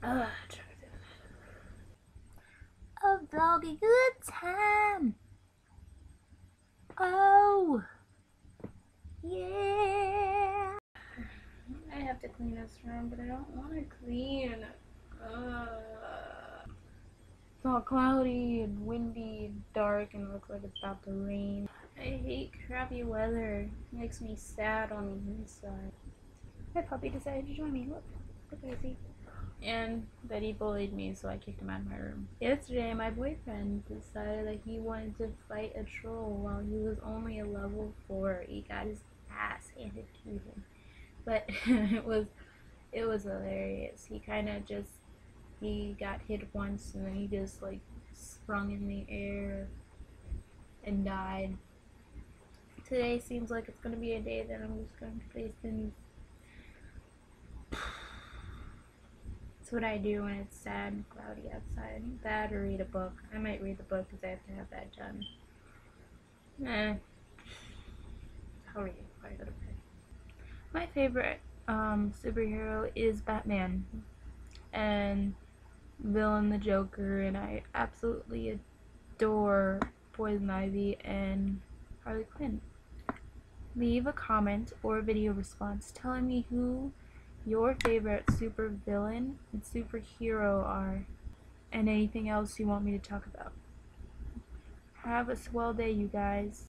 A vloggy good time. Oh, yeah. I have to clean this room, but I don't want to clean. It's all cloudy and windy and dark and it looks like it's about to rain. I hate crappy weather. It makes me sad on the inside. My puppy decided to join me. Look what I see. And that he bullied me, so I kicked him out of my room. Yesterday, my boyfriend decided that he wanted to fight a troll while he was only a level 4. He got his ass handed to him. But it was hilarious. He got hit once and then he just like sprung in the air and died. Today seems like it's gonna be a day that I'm just going to face the news. That's what I do when it's sad and cloudy outside. That or read a book. I might read the book because I have to have that done. I'll read it before I go to bed. My favorite superhero is Batman and villain the Joker, and I absolutely adore Poison Ivy and Harley Quinn. Leave a comment or video response telling me who your favorite super villain and superhero are, and anything else you want me to talk about. Have a swell day, you guys.